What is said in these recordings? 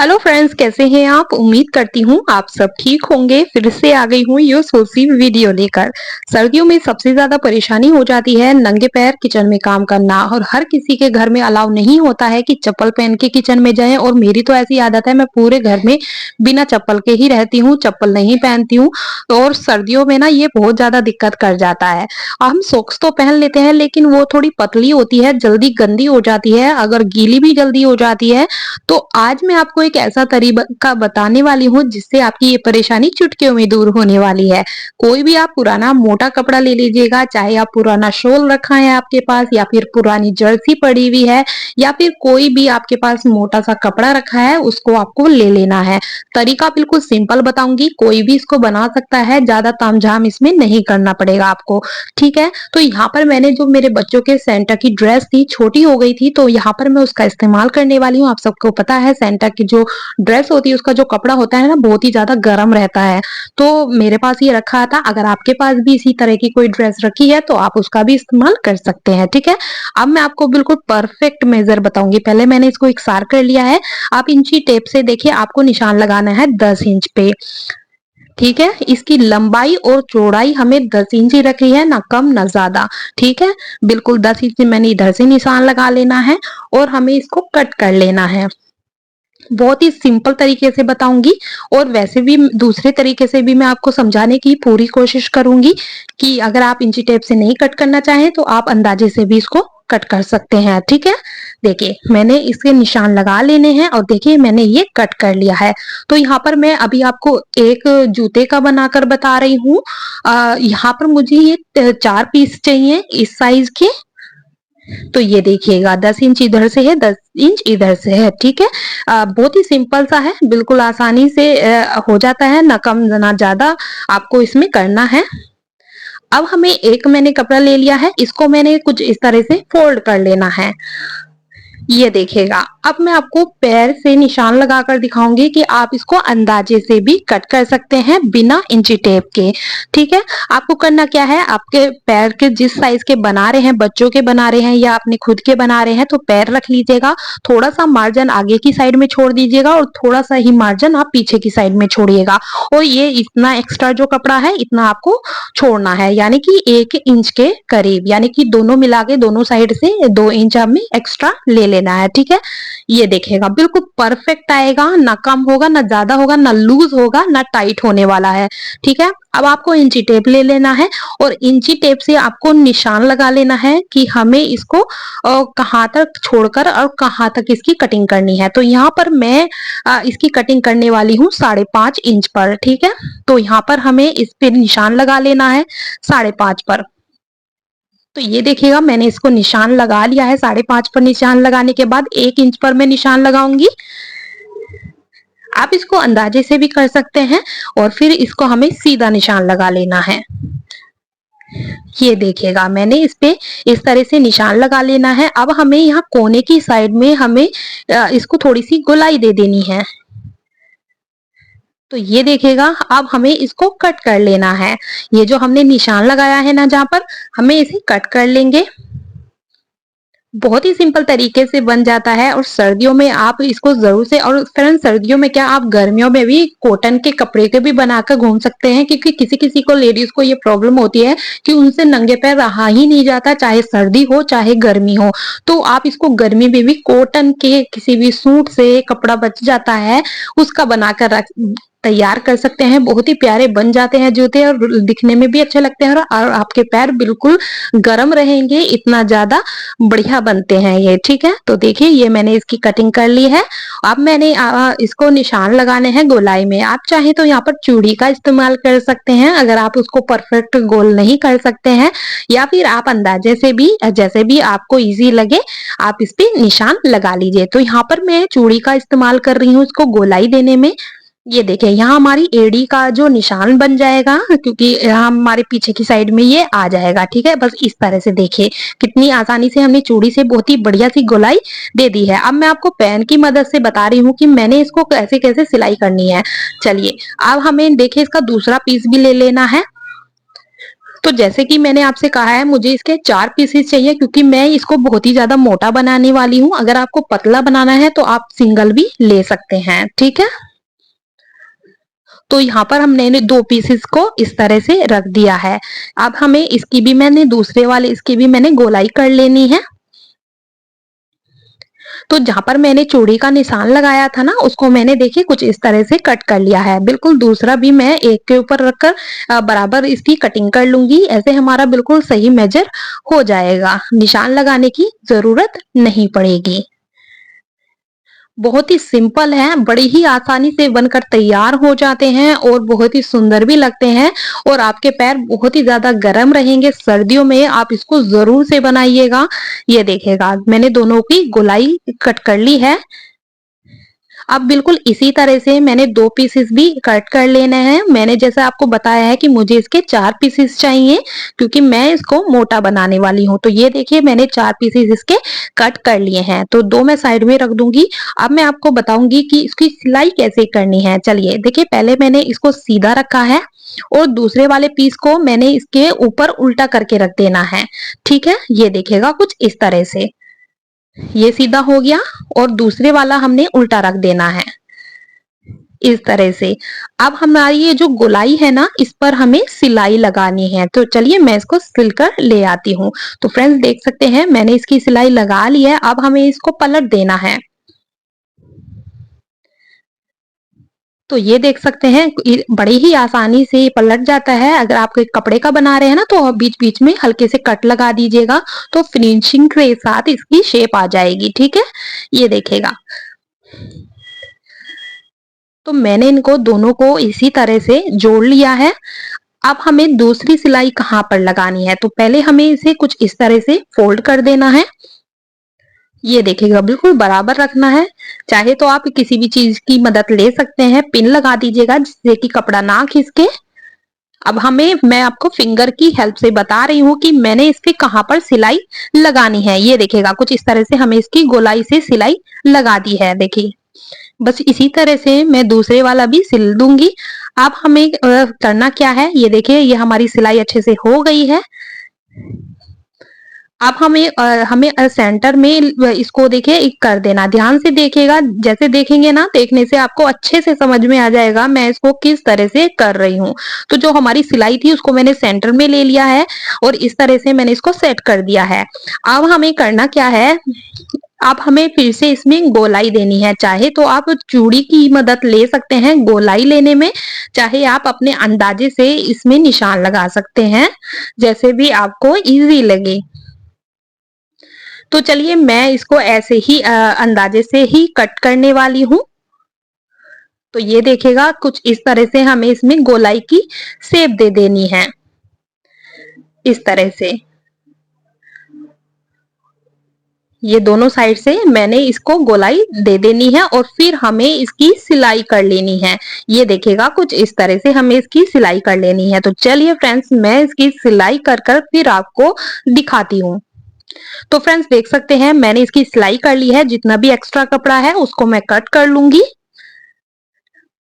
Hello friends, कैसे हैं आप? उम्मीद करती हूँ आप सब ठीक होंगे। फिर से आ गई हूँ यो सोसी वीडियो लेकर। सर्दियों में सबसे ज्यादा परेशानी हो जाती है नंगे पैर किचन में काम करना, और हर किसी के घर में अलाउ नहीं होता है कि चप्पल पहन के किचन में जाएं। और मेरी तो ऐसी आदत है, मैं पूरे घर में बिना चप्पल के ही रहती हूँ, चप्पल नहीं पहनती हूँ। और सर्दियों में ना ये बहुत ज्यादा दिक्कत कर जाता है। हम सॉक्स तो पहन लेते हैं, लेकिन वो थोड़ी पतली होती है, जल्दी गंदी हो जाती है, अगर गीली भी जल्दी हो जाती है। तो आज मैं आपको एक ऐसा तरीका बताने वाली हूँ जिससे आपकी ये परेशानी चुटकियों में दूर होने वाली है। कोई भी आप पुराना मोटा कपड़ा ले लीजिएगा, चाहे आप पुराना शॉल रखा है आपके पास, या फिर पुरानी जर्सी पड़ी हुई है, या फिर कोई भी आपके पास मोटा सा कपड़ा रखा है, उसको आपको ले लेना है। तरीका बिल्कुल सिंपल बताऊंगी, कोई भी इसको बना सकता है, ज्यादा तामझाम इसमें नहीं करना पड़ेगा आपको। ठीक है, तो यहाँ पर मैंने जो मेरे बच्चों के सेंटा की ड्रेस थी, छोटी हो गई थी, तो यहाँ पर मैं उसका इस्तेमाल करने वाली हूँ। आप सबको पता है सेंटा की जो ड्रेस होती है, उसका जो कपड़ा होता है ना, बहुत ही ज्यादा गर्म रहता है। तो मेरे पास ये रखा था। अगर आपके पास भी इसी तरह की कोई ड्रेस रखी है तो आप उसका भी इस्तेमाल कर सकते हैं। ठीक है, अब मैं आपको बिल्कुल परफेक्ट मेजर बताऊंगी। पहले मैंने इसको इकसार कर लिया है। आप इंची टेप से देखिए, आपको निशान लगाना है 10 इंच पे। ठीक है, इसकी लंबाई और चौड़ाई हमें 10 इंच ही रखनी है, ना कम ना ज्यादा। ठीक है, बिल्कुल 10 इंच मैंने इधर से निशान लगा लेना है, और हमें इसको कट कर लेना है। बहुत ही सिंपल तरीके से बताऊंगी, और वैसे भी दूसरे तरीके से भी मैं आपको समझाने की पूरी कोशिश करूंगी कि अगर आप इंची टेप से नहीं कट करना चाहें तो आप अंदाजे से भी इसको कट कर सकते हैं। ठीक है, देखिए मैंने इसके निशान लगा लेने हैं, और देखिए मैंने ये कट कर लिया है। तो यहाँ पर मैं अभी आपको एक जूते का बनाकर बता रही हूँ। यहाँ पर मुझे ये 4 पीस चाहिए इस साइज के। तो ये देखिएगा 10 इंच इधर से है, 10 इंच इधर से है। ठीक है, बहुत ही सिंपल सा है, बिल्कुल आसानी से हो जाता है, ना कम ना ज्यादा आपको इसमें करना है। अब हमें एक मैंने कपड़ा ले लिया है, इसको मैंने कुछ इस तरह से फोल्ड कर लेना है। ये देखिएगा, अब मैं आपको पैर से निशान लगाकर दिखाऊंगी कि आप इसको अंदाजे से भी कट कर सकते हैं बिना इंची टेप के। ठीक है, आपको करना क्या है, आपके पैर के जिस साइज के बना रहे हैं, बच्चों के बना रहे हैं या अपने खुद के बना रहे हैं, तो पैर रख लीजिएगा। थोड़ा सा मार्जिन आगे की साइड में छोड़ दीजिएगा, और थोड़ा सा ही मार्जिन आप पीछे की साइड में छोड़िएगा। और ये इतना एक्स्ट्रा जो कपड़ा है, इतना आपको छोड़ना है, यानी कि 1 इंच के करीब, यानी कि दोनों मिला के दोनों साइड से 2 इंच हमें एक्स्ट्रा ले लेना है। ठीक है, ये देखेगा बिल्कुल परफेक्ट आएगा, ना कम होगा ना ज्यादा होगा, ना लूज होगा ना टाइट होने वाला है। ठीक है, अब आपको इंची टेप ले लेना है, और इंची टेप से आपको निशान लगा लेना है कि हमें इसको कहाँ तक छोड़कर और कहाँ तक इसकी कटिंग करनी है। तो यहाँ पर मैं इसकी कटिंग करने वाली हूँ 5.5 इंच पर। ठीक है, तो यहाँ पर हमें इस पे निशान लगा लेना है 5.5 पर। तो ये देखिएगा मैंने इसको निशान लगा लिया है 5.5 पर। निशान लगाने के बाद 1 इंच पर मैं निशान लगाऊंगी। आप इसको अंदाजे से भी कर सकते हैं, और फिर इसको हमें सीधा निशान लगा लेना है। ये देखिएगा मैंने इस पे इस तरह से निशान लगा लेना है। अब हमें यहाँ कोने की साइड में हमें इसको थोड़ी सी गोलाई दे देनी है। तो ये देखिएगा, अब हमें इसको कट कर लेना है। ये जो हमने निशान लगाया है ना, जहां पर हमें इसे कट कर लेंगे। बहुत ही सिंपल तरीके से बन जाता है, और सर्दियों में आप इसको जरूर से, और फ्रेंड सर्दियों में क्या, आप गर्मियों में भी कॉटन के कपड़े के भी बनाकर घूम सकते हैं, क्योंकि किसी किसी को, लेडीज को ये प्रॉब्लम होती है कि उनसे नंगे पैर रहा ही नहीं जाता, चाहे सर्दी हो चाहे गर्मी हो। तो आप इसको गर्मी में भी कॉटन के किसी भी सूट से कपड़ा बच जाता है, उसका बनाकर रख तैयार कर सकते हैं। बहुत ही प्यारे बन जाते हैं जूते, और दिखने में भी अच्छे लगते हैं, और आपके पैर बिल्कुल गर्म रहेंगे, इतना ज्यादा बढ़िया बनते हैं ये। ठीक है, तो देखिए ये मैंने इसकी कटिंग कर ली है। अब मैंने इसको निशान लगाने हैं गोलाई में। आप चाहे तो यहाँ पर चूड़ी का इस्तेमाल कर सकते हैं, अगर आप उसको परफेक्ट गोल नहीं कर सकते हैं, या फिर आप अंदाजे से भी, जैसे भी आपको इजी लगे, आप इस पे निशान लगा लीजिए। तो यहाँ पर मैं चूड़ी का इस्तेमाल कर रही हूँ इसको गोलाई देने में। ये देखिए यहाँ हमारी एड़ी का जो निशान बन जाएगा, क्योंकि यहाँ हमारे पीछे की साइड में ये आ जाएगा। ठीक है, बस इस तरह से देखिए कितनी आसानी से हमने चूड़ी से बहुत ही बढ़िया सी गोलाई दे दी है। अब मैं आपको पेन की मदद से बता रही हूँ कि मैंने इसको कैसे कैसे सिलाई करनी है। चलिए, अब हमें देखिए इसका दूसरा पीस भी ले लेना है। तो जैसे कि मैंने आपसे कहा है, मुझे इसके 4 पीसेस चाहिए क्योंकि मैं इसको बहुत ही ज़्यादा मोटा बनाने वाली हूँ। अगर आपको पतला बनाना है तो आप सिंगल भी ले सकते हैं, ठीक है? तो यहाँ पर हमने 2 पीसेस को इस तरह से रख दिया है। अब हमें इसकी भी मैंने दूसरे वाले इसकी भी मैंने गोलाई कर लेनी है। तो जहाँ पर मैंने चूड़ी का निशान लगाया था ना, उसको मैंने देखिए कुछ इस तरह से कट कर लिया है। बिल्कुल दूसरा भी मैं एक के ऊपर रखकर बराबर इसकी कटिंग कर लूँगी। ऐसे हमारा बिल्कुल सही मेजर हो जाएगा। निशान लगाने की ज़रूरत नहीं पड़ेगी। बहुत ही सिंपल है, बड़ी ही आसानी से बनकर तैयार हो जाते हैं और बहुत ही सुंदर भी लगते हैं और आपके पैर बहुत ही ज़्यादा गर्म रहेंगे। सर्दियों में आप इसको ज़रूर से बनाइएगा। ये देखिएगा मैंने दोनों की गोलाई कट कर ली है। अब बिल्कुल इसी तरह से मैंने 2 पीसेस भी कट कर लेने हैं। मैंने जैसा आपको बताया है कि मुझे इसके 4 पीसेस चाहिए क्योंकि मैं इसको मोटा बनाने वाली हूँ। तो ये देखिए मैंने 4 पीसेस इसके कट कर लिए हैं। तो 2 मैं साइड में रख दूँगी। अब मैं आपको बताऊँगी कि इसकी सिलाई कैसे करनी है। चलिए देखिए पहले मैंने इसको सीधा रखा है और दूसरे वाले पीस को मैंने इसके ऊपर उल्टा करके रख देना है। ठीक है? ये देखिएगा कुछ इस तरह से। ये सीधा हो गया और दूसरे वाला हमने उल्टा रख देना है इस तरह से। अब हमारी ये जो गोलाई है ना, इस पर हमें सिलाई लगानी है। तो चलिए मैं इसको सिलकर ले आती हूँ। तो फ्रेंड्स देख सकते हैं मैंने इसकी सिलाई लगा ली है। अब हमें इसको पलट देना है। तो ये देख सकते हैं बड़ी ही आसानी से पलट जाता है। अगर आप कोई कपड़े का बना रहे हैं ना, तो बीच बीच में हल्के से कट लगा दीजिएगा, तो फिनिशिंग के साथ इसकी शेप आ जाएगी। ठीक है? ये देखेगा। तो मैंने इनको दोनों को इसी तरह से जोड़ लिया है। अब हमें दूसरी सिलाई कहाँ पर लगानी है, तो पहले हमें इसे कुछ इस तरह से फोल्ड कर देना है। ये देखिएगा बिल्कुल बराबर रखना है। चाहे तो आप किसी भी चीज की मदद ले सकते हैं, पिन लगा दीजिएगा जिससे कि कपड़ा ना खिसके। अब मैं आपको फिंगर की हेल्प से बता रही हूँ कि मैंने इसके कहाँ पर सिलाई लगानी है। ये देखिएगा कुछ इस तरह से हमें इसकी गोलाई से सिलाई लगा दी है। देखिए बस इसी तरह से मैं दूसरे वाला भी सिल दूंगी। अब हमें करना क्या है, ये देखिए ये हमारी सिलाई अच्छे से हो गई है। अब हमें सेंटर में इसको देखिए एक कर देना। ध्यान से देखिएगा, जैसे देखेंगे ना, देखने से आपको अच्छे से समझ में आ जाएगा मैं इसको किस तरह से कर रही हूँ। तो जो हमारी सिलाई थी उसको मैंने सेंटर में ले लिया है और इस तरह से मैंने इसको सेट कर दिया है। अब हमें करना क्या है, अब हमें फिर से इसमें गोलाई देनी है। चाहे तो आप चूड़ी की मदद ले सकते हैं गोलाई लेने में, चाहे आप अपने अंदाजे से इसमें निशान लगा सकते हैं, जैसे भी आपको इजी लगे। तो चलिए मैं इसको ऐसे ही अंदाजे से ही कट करने वाली हूँ। तो ये देखिएगा कुछ इस तरह से हमें इसमें गोलाई की शेप दे देनी है इस तरह से। ये दोनों साइड से मैंने इसको गोलाई दे देनी है और फिर हमें इसकी सिलाई कर लेनी है। ये देखिएगा कुछ इस तरह से हमें इसकी सिलाई कर लेनी है। तो चलिए फ्रेंड्स मैं इसकी सिलाई कर कर फिर आपको दिखाती हूँ। तो फ्रेंड्स देख सकते हैं मैंने इसकी सिलाई कर ली है। जितना भी एक्स्ट्रा कपड़ा है उसको मैं कट कर लूंगी।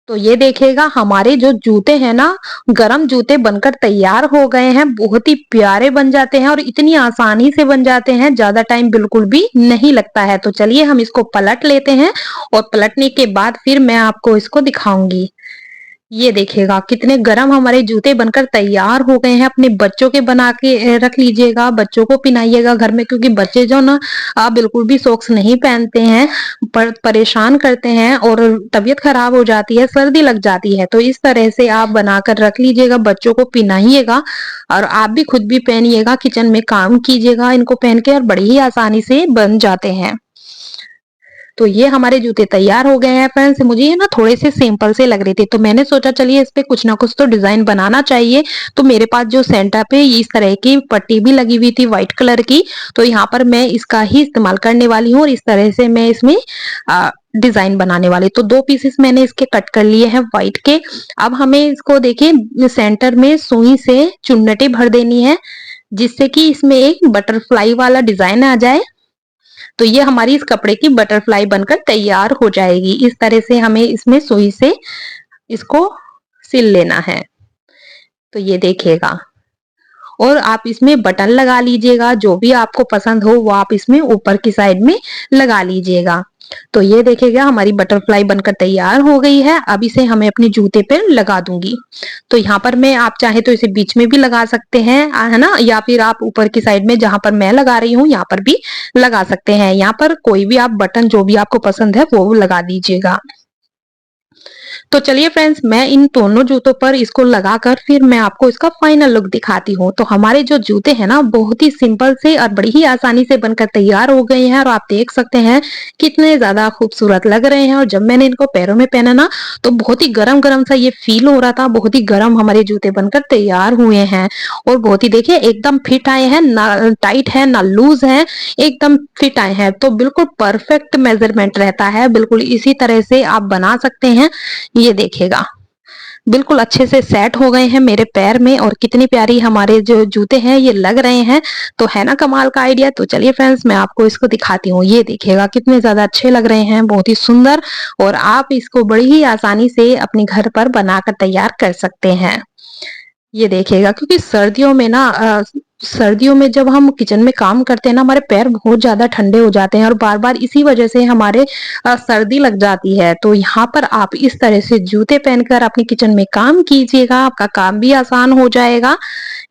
तो ये देखिएगा हमारे जो जूते हैं ना, गरम जूते बनकर तैयार हो गए हैं। बहुत ही प्यारे बन जाते हैं और इतनी आसानी से बन जाते हैं, ज्यादा टाइम बिल्कुल भी नहीं लगता है। तो चलिए हम इसको पलट लेते हैं और पलटने के बाद फिर मैं आपको इसको दिखाऊंगी। ये देखिएगा कितने गरम हमारे जूते बनकर तैयार हो गए हैं। अपने बच्चों के बना के रख लीजिएगा, बच्चों को पहनाइएगा घर में, क्योंकि बच्चे जो ना बिल्कुल भी सॉक्स नहीं पहनते हैं, परेशान करते हैं और तबीयत खराब हो जाती है, सर्दी लग जाती है। तो इस तरह से आप बनाकर रख लीजिएगा, बच्चों को पहनाइएगा और आप भी खुद भी पहनिएगा, किचन में काम कीजिएगा इनको पहन के, और बड़ी ही आसानी से बन जाते हैं। तो ये हमारे जूते तैयार हो गए हैं फ्रेंड्स। मुझे ये ना थोड़े से सिंपल से लग रहे थे, तो मैंने सोचा चलिए इस पे कुछ ना कुछ तो डिजाइन बनाना चाहिए। तो मेरे पास जो सेंटर पे इस तरह की पट्टी भी लगी हुई थी व्हाइट कलर की, तो यहाँ पर मैं इसका ही इस्तेमाल करने वाली हूँ और इस तरह से मैं इसमें डिजाइन बनाने वाली। तो 2 पीसेस मैंने इसके कट कर लिए हैं व्हाइट के। अब हमें इसको देखिए सेंटर में सुई से चुन्नटे भर देनी है, जिससे कि इसमें एक बटरफ्लाई वाला डिजाइन आ जाए। तो ये हमारी इस कपड़े की बटरफ्लाई बनकर तैयार हो जाएगी। इस तरह से हमें इसमें सुई से इसको सिल लेना है। तो ये देखिएगा और आप इसमें बटन लगा लीजिएगा, जो भी आपको पसंद हो वो आप इसमें ऊपर की साइड में लगा लीजिएगा। तो ये देखिएगा हमारी बटरफ्लाई बनकर तैयार हो गई है। अब इसे हमें अपने जूते पे लगा दूंगी। तो यहाँ पर मैं, आप चाहे तो इसे बीच में भी लगा सकते हैं, है ना, या फिर आप ऊपर की साइड में जहां पर मैं लगा रही हूँ यहाँ पर भी लगा सकते हैं। यहाँ पर कोई भी आप बटन जो भी आपको पसंद है वो लगा दीजिएगा। तो चलिए फ्रेंड्स, मैं इन दोनों जूतों पर इसको लगाकर फिर मैं आपको इसका फाइनल लुक दिखाती हूँ। तो हमारे जो जूते हैं ना, बहुत ही सिंपल से और बड़ी ही आसानी से बनकर तैयार हो गए हैं और आप देख सकते हैं कितने ज्यादा खूबसूरत लग रहे हैं। और जब मैंने इनको पैरों में पहना ना, तो बहुत ही गरम गरम सा ये फील हो रहा था। बहुत ही गरम हमारे जूते बनकर तैयार हुए हैं और बहुत ही देखिए एकदम फिट आए हैं, ना टाइट है ना लूज है, एकदम फिट आए हैं। तो बिल्कुल परफेक्ट मेजरमेंट रहता है, बिल्कुल इसी तरह से आप बना सकते हैं। ये देखिएगा बिल्कुल अच्छे से सेट हो गए हैं मेरे पैर में और कितनी प्यारी हमारे जो जूते हैं ये लग रहे हैं। तो है ना कमाल का आइडिया। तो चलिए फ्रेंड्स, मैं आपको इसको दिखाती हूँ। ये देखिएगा कितने ज्यादा अच्छे लग रहे हैं, बहुत ही सुंदर। और आप इसको बड़ी ही आसानी से अपने घर पर बनाकर तैयार कर सकते हैं। ये देखिएगा क्योंकि सर्दियों में ना सर्दियों में जब हम किचन में काम करते हैं ना, हमारे पैर बहुत ज्यादा ठंडे हो जाते हैं और बार बार इसी वजह से हमारे सर्दी लग जाती है। तो यहाँ पर आप इस तरह से जूते पहनकर अपनी किचन में काम कीजिएगा, आपका काम भी आसान हो जाएगा।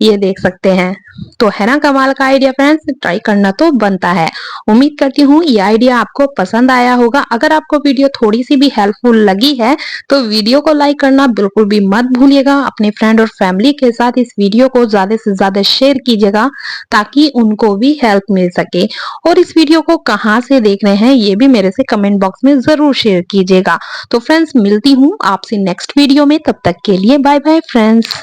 ये देख सकते हैं। तो है ना कमाल का आइडिया फ्रेंड्स, ट्राई करना तो बनता है। उम्मीद करती हूँ ये आइडिया आपको पसंद आया होगा। अगर आपको वीडियो थोड़ी सी भी हेल्पफुल लगी है तो वीडियो को लाइक करना बिल्कुल भी मत भूलिएगा। अपने फ्रेंड और फैमिली के साथ इस वीडियो को ज्यादा से ज्यादा शेयर कीजिएगा ताकि उनको भी हेल्प मिल सके। और इस वीडियो को कहाँ से देख रहे हैं ये भी मेरे से कमेंट बॉक्स में जरूर शेयर कीजिएगा। तो फ्रेंड्स, मिलती हूँ आपसे नेक्स्ट वीडियो में, तब तक के लिए बाय बाय फ्रेंड्स।